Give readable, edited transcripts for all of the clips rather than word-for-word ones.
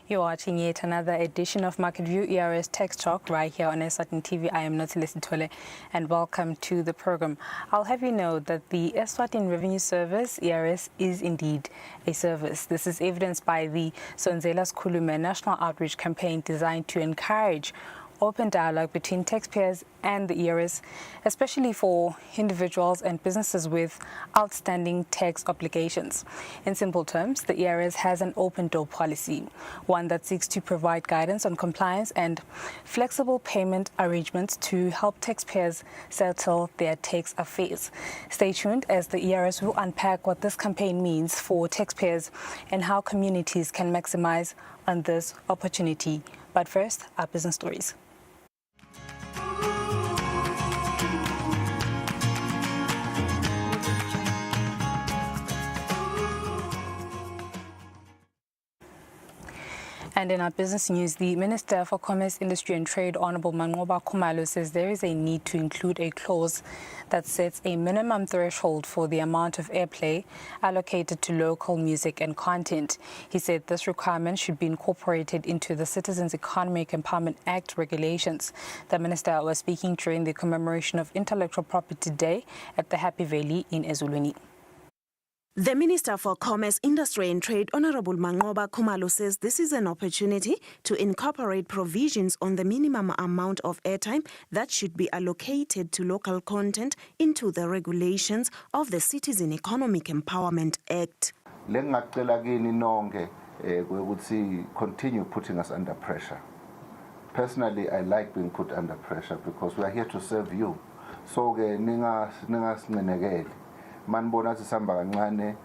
You're watching yet another edition of Market View ERS Tech Talk right here on Eswatini TV. I am Notilesi Tole and welcome to the program. I'll have you know that the Eswatini Revenue Service, ERS, is indeed a service. This is evidenced by the Sonzela Skulume national outreach campaign designed to encourage open dialogue between taxpayers and the ERS, especially for individuals and businesses with outstanding tax obligations. In simple terms, the ERS has an open door policy, one that seeks to provide guidance on compliance and flexible payment arrangements to help taxpayers settle their tax affairs. Stay tuned as the ERS will unpack what this campaign means for taxpayers and how communities can maximize on this opportunity. But first, our business stories. And in our business news, the Minister for Commerce, Industry and Trade, Honorable Manqoba Khumalo, says there is a need to include a clause that sets a minimum threshold for the amount of airplay allocated to local music and content. He said this requirement should be incorporated into the Citizens Economic Empowerment Act regulations. The minister was speaking during the commemoration of Intellectual Property Day at the Happy Valley in Eswatini. The Minister for Commerce, Industry and Trade, Honorable Manqoba Khumalo, says this is an opportunity to incorporate provisions on the minimum amount of airtime that should be allocated to local content into the regulations of the Citizen Economic Empowerment Act. Continue putting us under pressure. Personally, I like being put under pressure because we are here to serve you. So, man bona sisamba kancane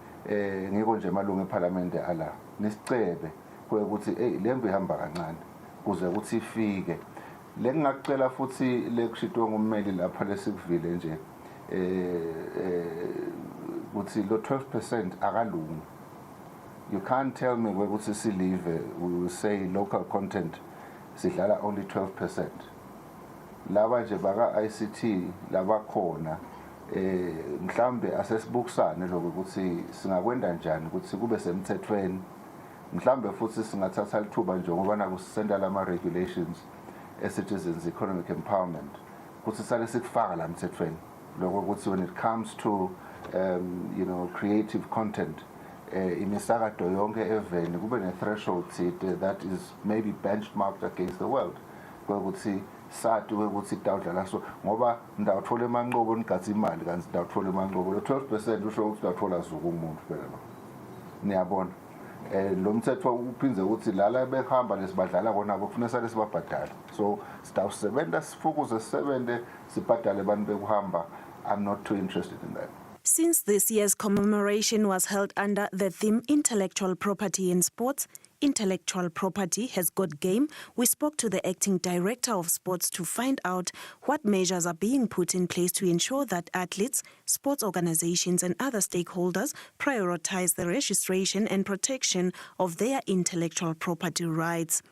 ngiko nje malungu eParliament ala nisicebe ukuthi lembe ihamba kancane kuze ukuthi ifike lengingacela futhi lekushitwe ngummeli lapha lesikuvile nje ukuthi lo 12% akalungi. You can't tell me ukuthi silive we will say local content sidlala only 12%. Laba nje baka ICT laba khona mhlambe asesibukisane lokho ukuthi singakwenda njani ukuthi kube semthethweni mhlambe futhi singathatha lithuba nje ngoba nakusenda lama regulations e-Citizens Economic Empowerment ukuthi sale sikufaka la mthethweni lokho ukuthi when it comes to creative content imisakato yonke eveni kube ne threshold that is maybe benchmarked against the world ukuthi sathi ukuthi kudawudlala so ngoba ndawuthola emanqobo nigathi imali kanti ndawuthola emanqobo lo 12% usho ukuthi ndawuthola zuku umuntu phela lo niyabona lo mthetho uphinze ukuthi lala behamba lesibadlala kona kufanele sale sibabhadala so sitawusebenza sifukuze sebenze sibhadale abantu bekuhamba. I'm not too interested in that. Since this year's commemoration was held under the theme Intellectual Property in Sports, Intellectual Property has got game, we spoke to the acting director of sports to find out what measures are being put in place to ensure that athletes, sports organizations and other stakeholders prioritize the registration and protection of their intellectual property rights.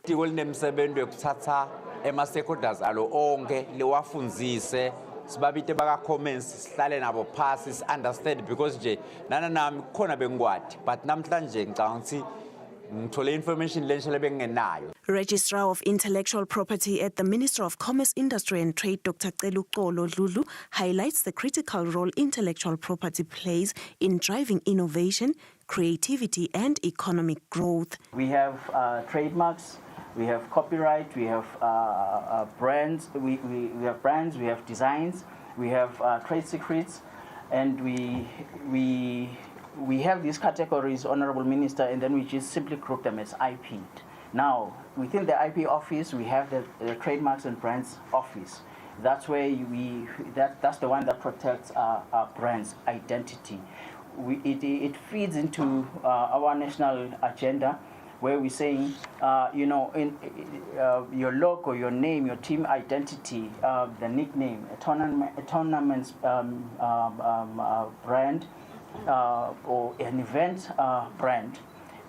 Sibabite baka comments sihlale nabo phasi understand because nje nana nami khona bengwadi but namhlanje ngicanga ukuthi ngithole information lenhle bengenayo. Registrar of Intellectual Property at the Ministry of Commerce, Industry and Trade, Dr. Celuxolo Dludlu, highlights the critical role intellectual property plays in driving innovation, creativity and economic growth. We have trademarks. We have copyright, we have brands, we have brands, we have designs, we have trade secrets, and we have these categories, Honorable Minister, and then we just simply group them as IP. Now, within the IP office, we have the Trademarks and Brands Office. That's where that's the one that protects our brand's identity. It feeds into our national agenda, where we're saying, in your logo, your name, your team identity, the nickname, a tournament's brand, or an event brand,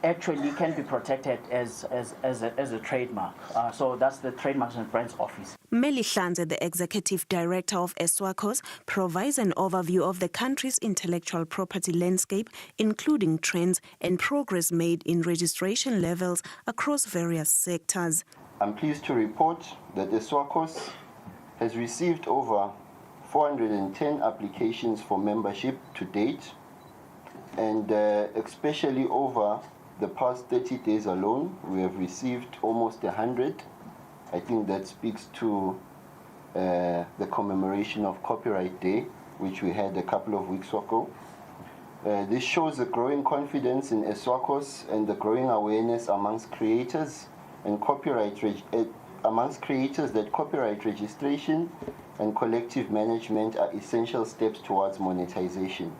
actually can be protected as a trademark. So that's the Trademarks and Brands Office. Meli Hlanze, the Executive Director of Eswatini, provides an overview of the country's intellectual property landscape, including trends and progress made in registration levels across various sectors. I'm pleased to report that Eswatini has received over 410 applications for membership to date, and especially over the past 30 days alone, we have received almost 100. I think that speaks to the commemoration of Copyright Day, which we had a couple of weeks ago. This shows the growing confidence in Eswatini and the growing awareness amongst creators and amongst creators that copyright registration and collective management are essential steps towards monetization.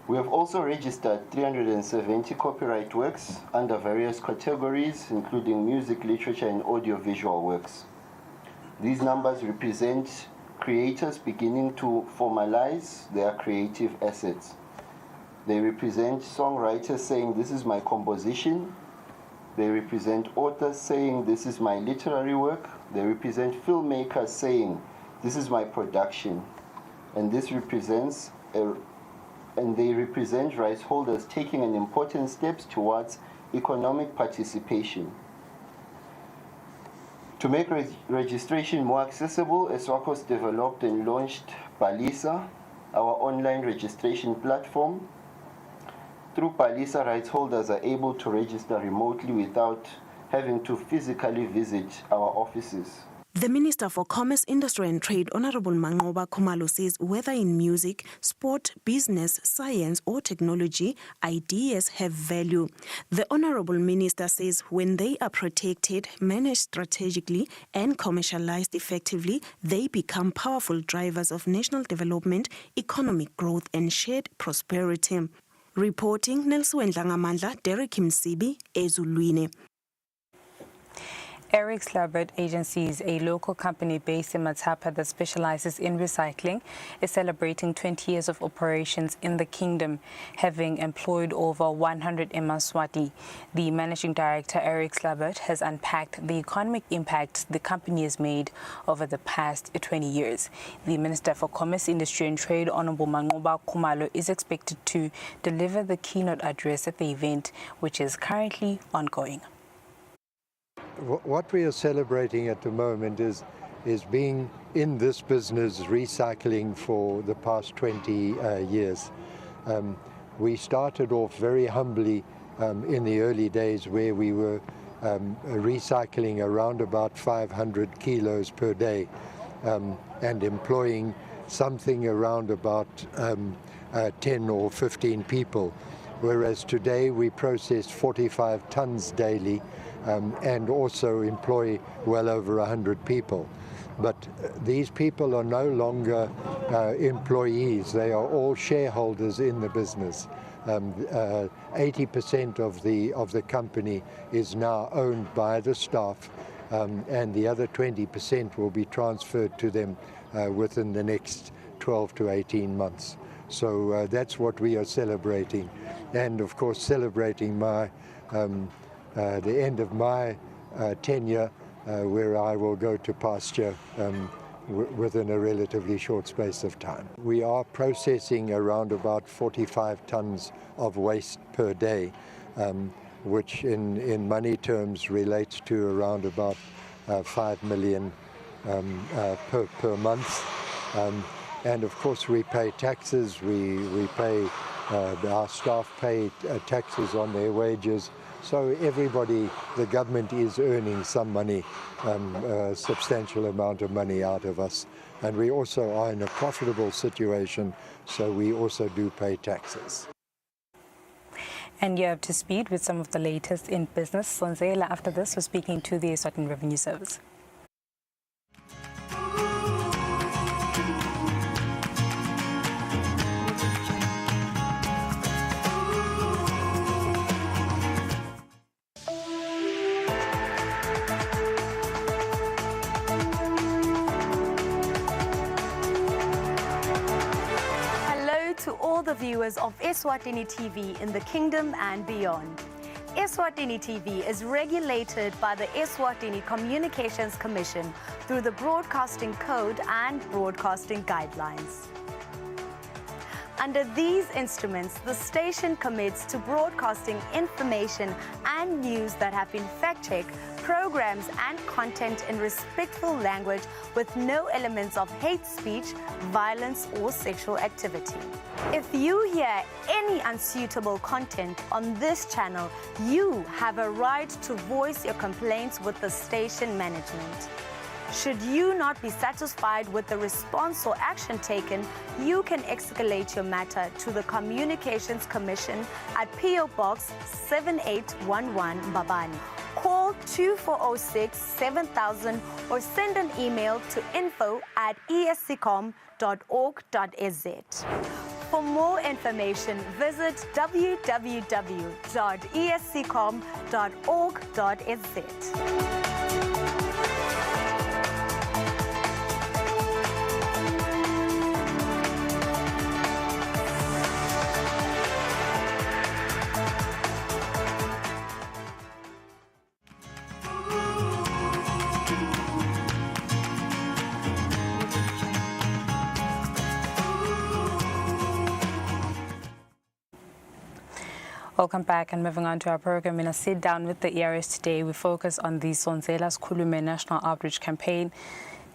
We have also registered 370 copyright works under various categories, including music, literature, and audiovisual works. These numbers represent creators beginning to formalize their creative assets. They represent songwriters saying, "This is my composition." They represent authors saying, "This is my literary work." They represent filmmakers saying, "This is my production." And they represent rights holders taking an important steps towards economic participation. To make registration more accessible, Eswatini developed and launched Balisa, our online registration platform. Through Balisa, rights holders are able to register remotely without having to physically visit our offices. The Minister for Commerce, Industry and Trade, Honorable Manqoba Khumalo, says whether in music, sport, business, science or technology, ideas have value. The Honorable Minister says when they are protected, managed strategically and commercialized effectively, they become powerful drivers of national development, economic growth and shared prosperity. Reporting Nelson Ngamandla, Derek Msibi, Ezulwini. Eric Slabbert Agencies, a local company based in Matapa that specializes in recycling, is celebrating 20 years of operations in the kingdom, having employed over 100 in Eswatini. The managing director, Eric Slabbert, has unpacked the economic impact the company has made over the past 20 years. The Minister for Commerce, Industry and Trade, Honorable Manqoba Khumalo, is expected to deliver the keynote address at the event, which is currently ongoing. What we are celebrating at the moment is being in this business, recycling, for the past 20 years. We started off very humbly in the early days, where we were recycling around about 500 kilos per day and employing something around about 10 or 15 people. Whereas today we process 45 tons daily and also employ well over 100 people. But these people are no longer employees. They are all shareholders in the business. 80% of the company is now owned by the staff, and the other 20% will be transferred to them within the next 12 to 18 months. So that's what we are celebrating. And of course celebrating my the end of my tenure, where I will go to pasture within a relatively short space of time. We are processing around about 45 tons of waste per day, which in money terms relates to around about 5 million per month. And of course we pay taxes, we pay, our staff pay taxes on their wages. So everybody, the government is earning some money, a substantial amount of money out of us. And we also are in a profitable situation, so we also do pay taxes. And you're up to speed with some of the latest in business. Sonzela, after this, we're speaking to the Eswatini Revenue Service. to all the viewers of Eswatini TV in the kingdom and beyond. Eswatini TV is regulated by the Eswatini Communications Commission through the Broadcasting Code and Broadcasting Guidelines. Under these instruments, the station commits to broadcasting information and news that have been fact-checked, programs and content in respectful language with no elements of hate speech, violence or sexual activity. If you hear any unsuitable content on this channel, you have a right to voice your complaints with the station management. Should you not be satisfied with the response or action taken, you can escalate your matter to the Communications Commission at PO Box 7811 Babani. Call 2406 7000 or send an email to info@esccom.org.za. For more information, visit www.esccom.org.za. Welcome back, and moving on to our program. In a sit down with the ERS today, we focus on the Sonzela Sikhulume National Outreach Campaign,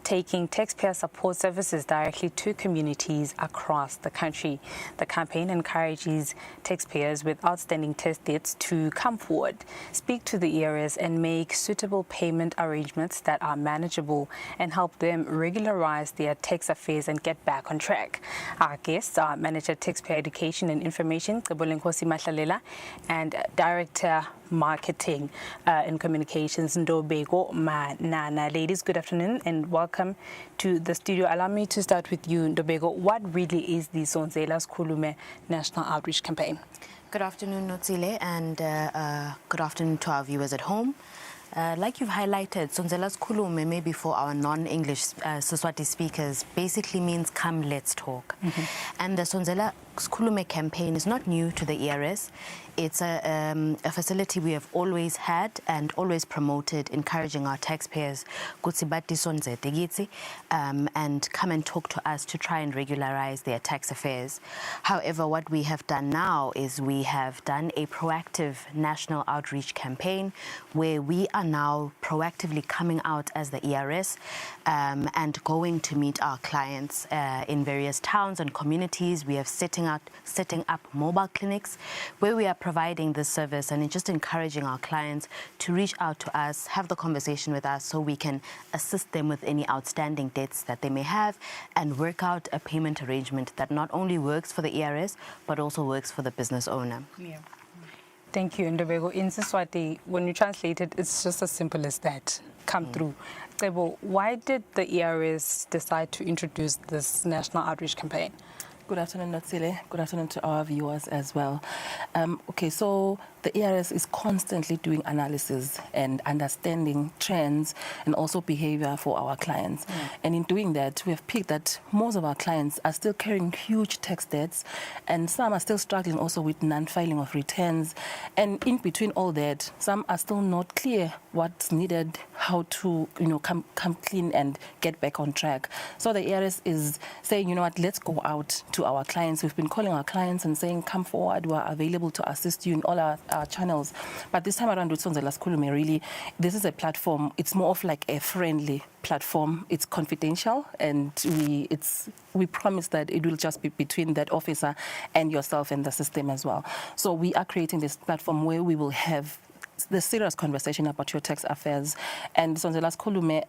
taking taxpayer support services directly to communities across the country. The campaign encourages taxpayers with outstanding tax debts to come forward, speak to the ERS and make suitable payment arrangements that are manageable and help them regularize their tax affairs and get back on track. Our guests are Manager Taxpayer Education and Information, Nkosi Mahlalela, and Director Marketing and Communications, Ndobeko Manana. Ladies, good afternoon and welcome to the studio. Allow me to start with you, Ndobeko. What really is the Sonzela Sikhulume National Outreach Campaign? Good afternoon, Notsile, and good afternoon to our viewers at home. Like you've highlighted, Sonzela Sikhulume, maybe for our non-English Siswati speakers, basically means come, let's talk. And the Sonzela Sikhulume campaign is not new to the ERS. It's a facility we have always had and always promoted, encouraging our taxpayers and come and talk to us to try and regularize their tax affairs. However, what we have done now is we have done a proactive national outreach campaign where we are now proactively coming out as the ERS and going to meet our clients in various towns and communities. We have setting up mobile clinics where we are providing this service and just encouraging our clients to reach out to us, have the conversation with us so we can assist them with any outstanding debts that they may have and work out a payment arrangement that not only works for the ERS but also works for the business owner. Yeah. Thank you, Ndobeko. In Siswati, when you translate it, it's just as simple as that. Come through. Tebo, why did the ERS decide to introduce this national outreach campaign? Good afternoon, Notsile. Good afternoon to our viewers as well. Okay, so the ERS is constantly doing analysis and understanding trends and also behavior for our clients. And in doing that, we have picked that most of our clients are still carrying huge tax debts, and some are still struggling also with non-filing of returns. And in between all that, some are still not clear what's needed, how to come clean and get back on track. So the ERS is saying, you know what, let's go out to our clients. We've been calling our clients and saying, come forward, we're available to assist you in all our channels. But this time around with Sonzela Sikhulume, really, this is a platform. It's more of like a friendly platform. It's confidential, and we promise that it will just be between that officer and yourself and the system as well. So we are creating this platform where we will have the serious conversation about your tax affairs. And Sonzela Sikhulume,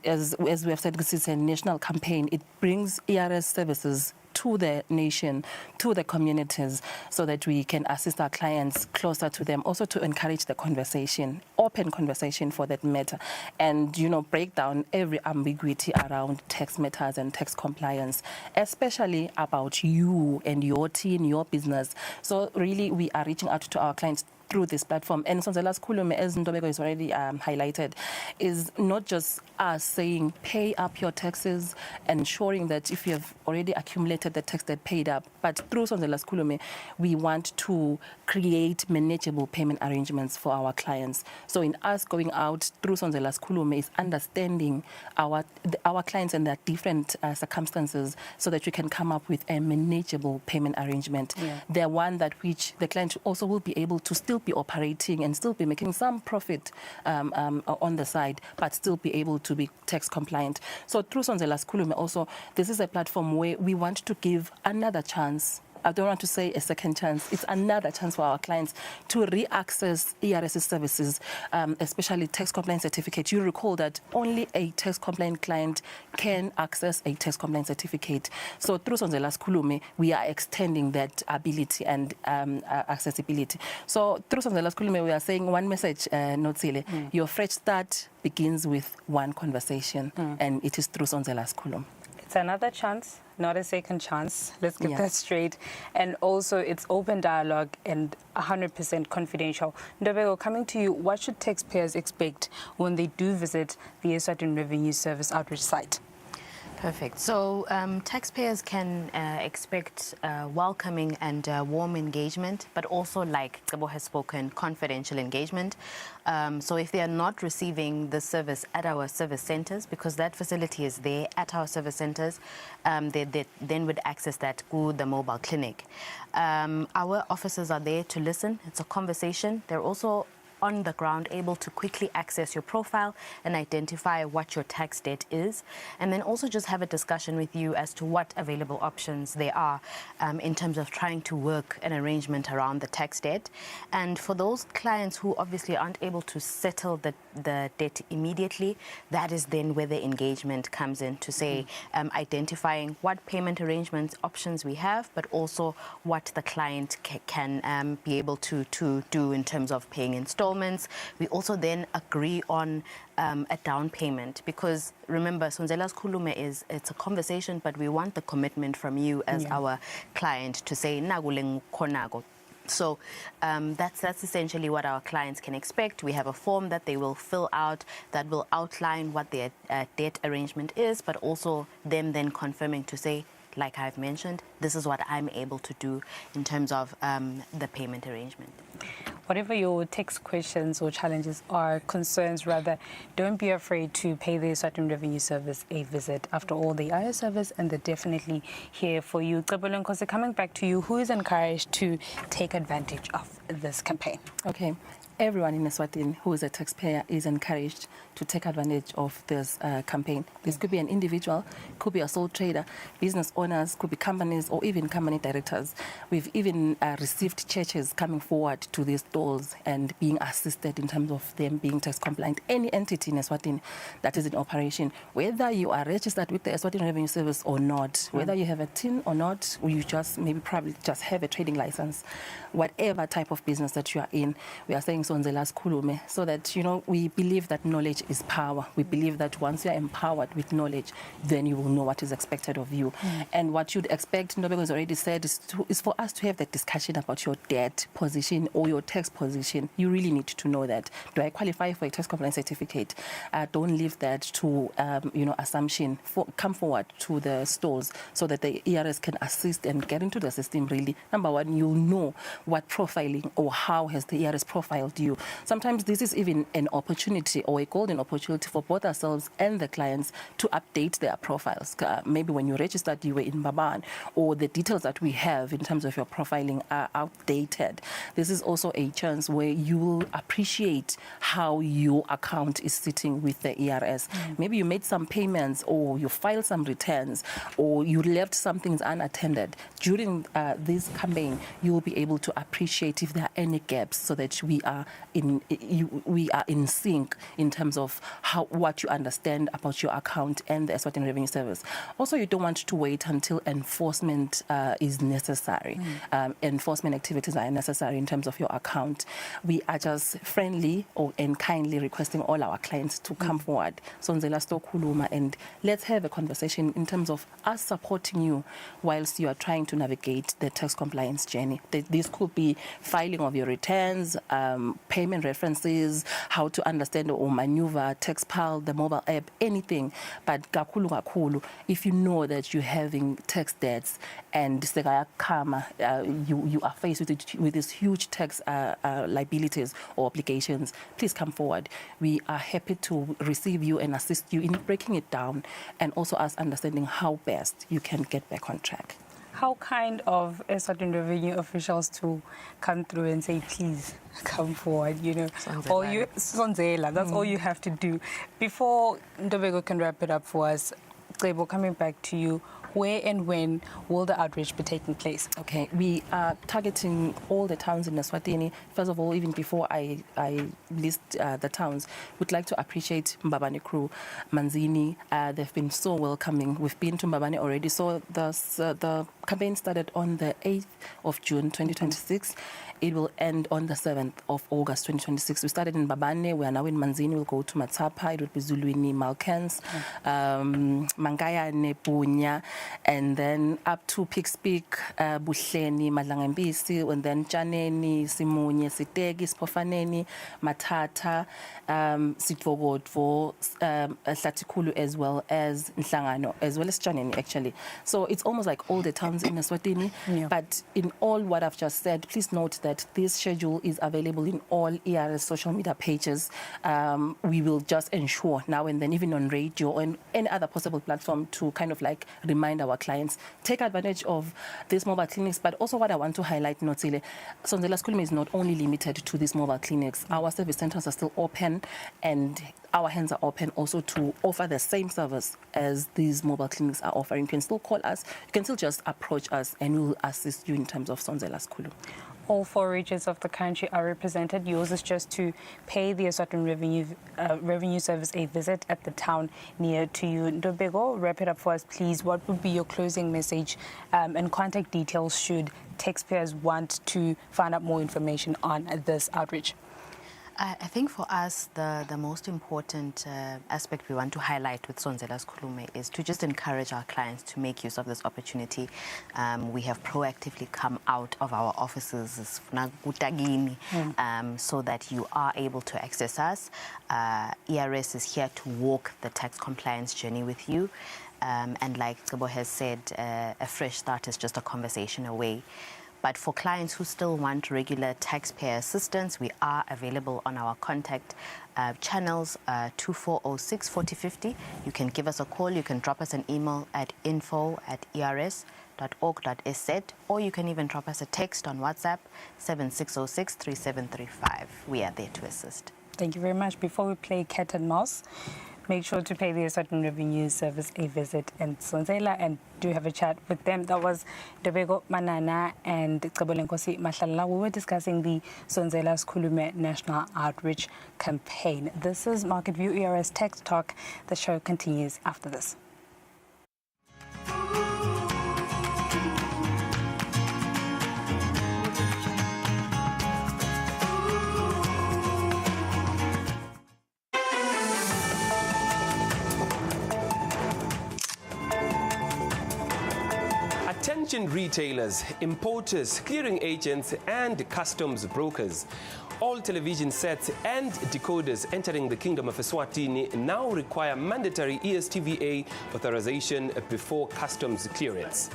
as we have said, this is a national campaign. It brings ERS services to the nation, to the communities, so that we can assist our clients closer to them, also to encourage the conversation, open conversation for that matter, and break down every ambiguity around tax matters and tax compliance, especially about you and your team, your business. So really we are reaching out to our clients through this platform. And Sonzela's Khulume, as Ntobeko is already highlighted, is not just us saying pay up your taxes, ensuring that if you have already accumulated the tax that paid up, but through Sonzela's Khulume, we want to create manageable payment arrangements for our clients. So in us going out through Sonzela's Khulume is understanding our clients and their different circumstances so that we can come up with a manageable payment arrangement. Yeah. The one that which the client also will be able to still be operating and still be making some profit on the side, but still be able to be tax compliant. So through Sonzela's Khulume also, this is a platform where we want to give another chance. I don't want to say a second chance. It's another chance for our clients to re-access ERS services, especially tax compliance certificate. You recall that only a tax compliant client can access a tax compliance certificate. So through Sonzela's Khulume, we are extending that ability and accessibility. So through Sonzela's Khulume, we are saying one message, Notsile, your fresh start begins with one conversation, and it is through Sonzela's Khulume. It's another chance, not a second chance. Let's get Yeah. that straight. And also, it's open dialogue and 100% confidential. Ndobeko, coming to you, what should taxpayers expect when they do visit the Eswatini Revenue Service outreach site? Perfect. So taxpayers can expect welcoming and warm engagement, but also, like Cebo has spoken, confidential engagement. So if they are not receiving the service at our service centers, because that facility is there at our service centers, they then would access that through the mobile clinic. Our officers are there to listen. It's a conversation. They're also on the ground, able to quickly access your profile and identify what your tax debt is, and then also just have a discussion with you as to what available options there are in terms of trying to work an arrangement around the tax debt. And for those clients who obviously aren't able to settle the debt immediately, that is then where the engagement comes in to say, identifying what payment arrangements options we have, but also what the client can be able to do in terms of paying installments. We also then agree on a down payment, because remember, Sonzela's Khulume it's a conversation, but we want the commitment from you as our client to say "Naguleng konago." So that's essentially what our clients can expect. We have a form that they will fill out that will outline what their debt arrangement is, but also them then confirming to say, like I've mentioned, this is what I'm able to do in terms of the payment arrangement. Whatever your tax questions or challenges are, concerns rather, don't be afraid to pay the Eswatini Revenue Service a visit. After all, they are a service and they're definitely here for you. Cebolo Nkosi, coming back to you, who is encouraged to take advantage of this campaign? Okay. Everyone in Eswatini who is a taxpayer is encouraged to take advantage of this campaign. This could be an individual, could be a sole trader, business owners, could be companies, or even company directors. We've even received churches coming forward to these stalls and being assisted in terms of them being tax compliant. Any entity in Eswatini that is in operation, whether you are registered with the Eswatini Revenue Service or not, whether you have a TIN or not, or you just probably just have a trading license, whatever type of business that you are in, we are saying Sonzela's Khulume, so that, we believe that knowledge is power. We believe that once you are empowered with knowledge, then you will know what is expected of you. And what you'd expect, Ndobeko has already said, is for us to have that discussion about your debt position or your tax position. You really need to know that. Do I qualify for a tax compliance certificate? Don't leave that to, assumption. Come forward to the stalls so that the ERS can assist and get into the system really. Number one, you'll know what profiling or how has the ERS profiled you. Sometimes this is even an opportunity or a golden opportunity for both ourselves and the clients to update their profiles. Maybe when you registered, you were in Baban, or the details that we have in terms of your profiling are outdated. This is also a chance where you will appreciate how your account is sitting with the ERS. Maybe you made some payments, or you filed some returns, or you left some things unattended. During this campaign, you will be able to appreciate if there are any gaps so that we are are we are in sync in terms of what you understand about your account and the Eswatini Revenue Service. Also, you don't want to wait until enforcement is necessary. Enforcement activities are necessary in terms of your account. We are just friendly and kindly requesting all our clients to come forward. Sonzela Stokuluma, and let's have a conversation in terms of us supporting you whilst you are trying to navigate the tax compliance journey. This could be filing of your returns, payment references, how to understand or maneuver TaxPal, the mobile app, anything. But kakulu, if you know that you're having tax debts and you are faced with these huge tax liabilities or obligations, please come forward. We are happy to receive you and assist you in breaking it down, and also us understanding how best you can get back on track. How kind of Eswatini revenue officials to come through and say, please come forward, you know. Sonzela, that's all you have to do. Before Ndobeko can wrap it up for us, Cebo, coming back to you, where and when will the outreach be taking place? Okay, we are targeting all the towns in Eswatini. First of all, even before I list the towns, we'd like to appreciate Mbabane crew, Manzini. They've been so welcoming. We've been to Mbabane already. So the campaign started on the 8th of June 2026. It will end on the 7th of August 2026. We started in Mbabane. We are now in Manzini. We'll go to Matapa. It will be Zuluini, Malkans, Mangaya, Nepunya, and then up to Pixpeak, Buhleni, Madlangembisi, and then Janeni, Simunye, Sitegi, Spofaneni, Matata, Sitvogodvo, Satikulu, as well as Nhlangano, as well as Janeni, actually. So it's almost like all the towns in Eswatini. Yeah. But in all what I've just said, please note that this schedule is available in all ERS social media pages. We will just ensure now and then, even on radio or on any other possible platform, to kind of like remind our clients, take advantage of these mobile clinics. But also what I want to highlight, Notsile, Sonzela School is not only limited to these mobile clinics. Our service centers are still open, and our hands are open also to offer the same service as these mobile clinics are offering. You can still call us, you can still just approach us, and we'll assist you in terms of Sonzela School. All 4 regions of the country are represented. Yours is just to pay the Eswatini Revenue Service a visit at the town near to you. Ndobeko, wrap it up for us, please. What would be your closing message and contact details should taxpayers want to find out more information on this outreach? I think for us, the most important aspect we want to highlight with Sonzela's Khulume is to just encourage our clients to make use of this opportunity. We have proactively come out of our offices so that you are able to access us. ERS is here to walk the tax compliance journey with you. And like Cebo has said, a fresh start is just a conversation away. But for clients who still want regular taxpayer assistance, we are available on our contact channels, 2406 4050. You can give us a call, you can drop us an email at info@ers.org.sz, or you can even drop us a text on WhatsApp, 7606 3735. We are there to assist. Thank you very much. Before we play cat and mouse, make sure to pay the Eswatini Revenue Service a visit in Sonzela and do have a chat with them. That was Ndobeko Manana and Cebolenkosi Mahlala. We were discussing the Sonzela Khulume National Outreach Campaign. This is Market View ERS Tech Talk. The show continues after this. Attention retailers, importers, clearing agents, and customs brokers. All television sets and decoders entering the Kingdom of Eswatini now require mandatory ESTVA authorization before customs clearance.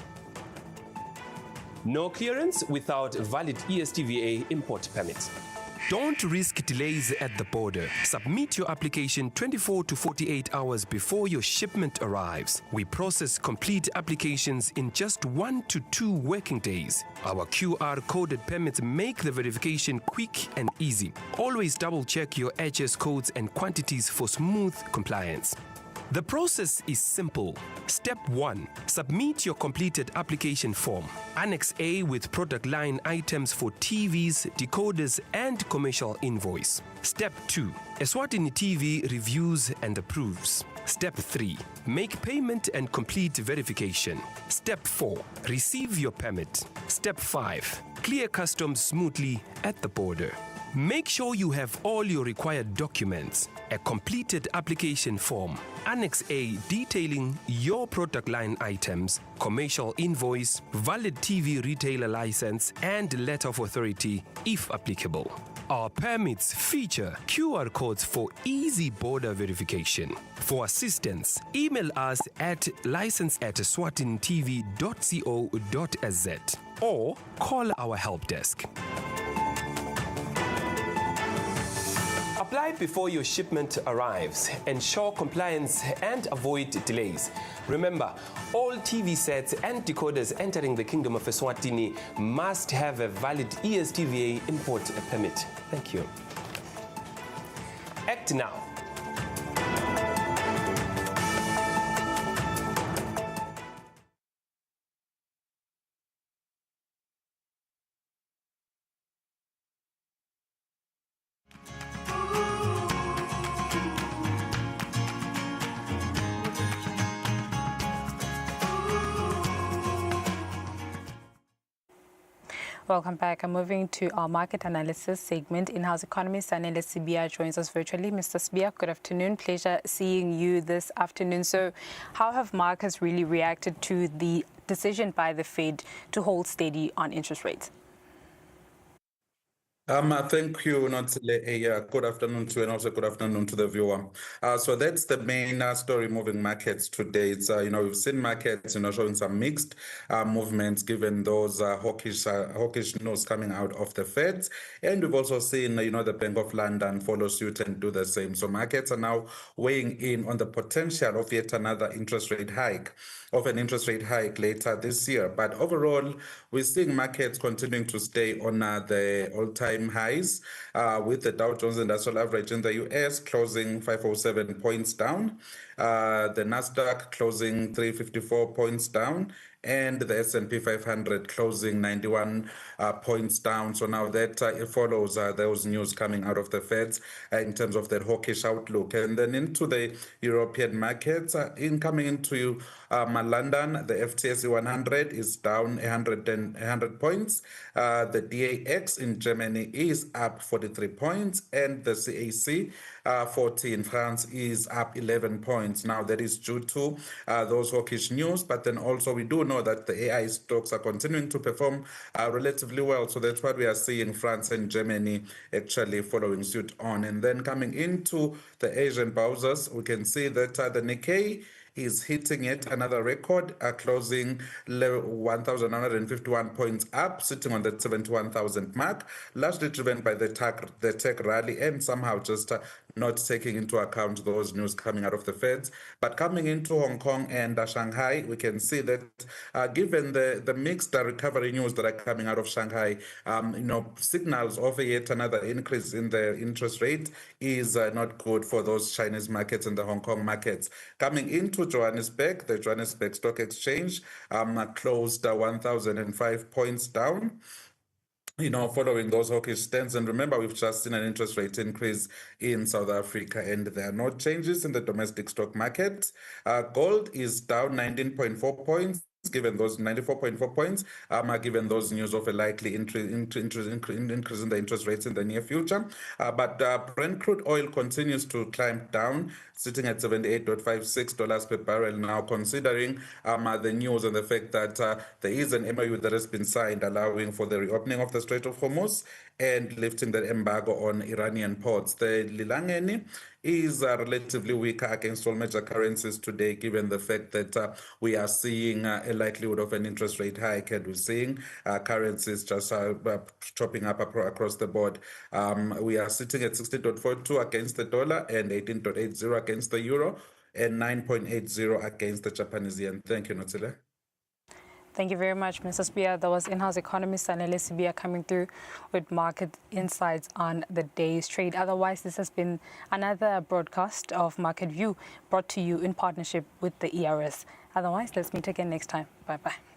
No clearance without valid ESTVA import permit. Don't risk delays at the border. Submit your application 24 to 48 hours before your shipment arrives. We process complete applications in just 1 to 2 working days. Our QR-coded permits make the verification quick and easy. Always double-check your HS codes and quantities for smooth compliance. The process is simple. Step 1. Submit your completed application form. Annex A with product line items for TVs, decoders, and commercial invoice. Step 2. Eswatini TV reviews and approves. Step 3. Make payment and complete verification. Step 4. Receive your permit. Step 5. Clear customs smoothly at the border. Make sure you have all your required documents, a completed application form, Annex A detailing your product line items, commercial invoice, valid TV retailer license, and letter of authority if applicable. Our permits feature QR codes for easy border verification. For assistance, email us at license@eswatinitv.co.za or call our help desk. Apply before your shipment arrives. Ensure compliance and avoid delays. Remember, all TV sets and decoders entering the Kingdom of Eswatini must have a valid ESTVA import permit. Thank you. Act now. Welcome back. I'm moving to our market analysis segment. In-house economist Anele Sibia joins us virtually. Mr. Sibia, good afternoon. Pleasure seeing you this afternoon. So how have markets really reacted to the decision by the Fed to hold steady on interest rates? Thank you, Notsile. Good afternoon to you, and also good afternoon to the viewer. So that's the main story moving markets today. It's, we've seen markets, showing some mixed movements given those hawkish news coming out of the Feds. And we've also seen, the Bank of London follow suit and do the same. So markets are now weighing in on the potential of yet another interest rate hike, later this year. But overall, we're seeing markets continuing to stay on the all-time highs, with the Dow Jones Industrial Average in the US closing 507 points down, the Nasdaq closing 354 points down, and the S&P 500 closing 91 points down. So now that it follows those news coming out of the Feds in terms of their hawkish outlook. And then into the European markets, coming into London, the FTSE 100 is down 100 points. The DAX in Germany is up 43 points, and the CAC 40 in France is up 11 points. Now, that is due to those hawkish news, but then also we do know that the AI stocks are continuing to perform relatively well. So that's what we are seeing France and Germany actually following suit on. And then coming into the Asian browsers, we can see that the Nikkei is hitting yet another record, closing 1,951 points up, sitting on the 71,000 mark, largely driven by the tech rally and somehow just not taking into account those news coming out of the Feds. But coming into Hong Kong and Shanghai, we can see that given the mixed recovery news that are coming out of Shanghai, signals of yet another increase in the interest rate is not good for those Chinese markets and the Hong Kong markets. Coming into Johannesburg, the Johannesburg Stock Exchange closed 1,005 points down, following those hawkish stands. And remember, we've just seen an interest rate increase in South Africa, and there are no changes in the domestic stock market. Gold is down 19.4 points. Given those 94.4 points, given those news of a likely increase in the interest rates in the near future. But Brent crude oil continues to climb down, sitting at $78.56 per barrel now, considering the news and the fact that there is an MOU that has been signed allowing for the reopening of the Strait of Hormuz and lifting the embargo on Iranian ports. The Lilangeni is relatively weaker against all major currencies today, given the fact that we are seeing a likelihood of an interest rate hike, and we're seeing currencies just chopping up across the board. We are sitting at 60.42 against the dollar and 18.80 against the euro and 9.80 against the Japanese yen. Thank you, Notile. Thank you very much, Mr. Spear. That was in-house economist Sanele Sibia coming through with market insights on the day's trade. Otherwise, this has been another broadcast of Market View brought to you in partnership with the ERS. Otherwise, let's meet again next time. Bye-bye.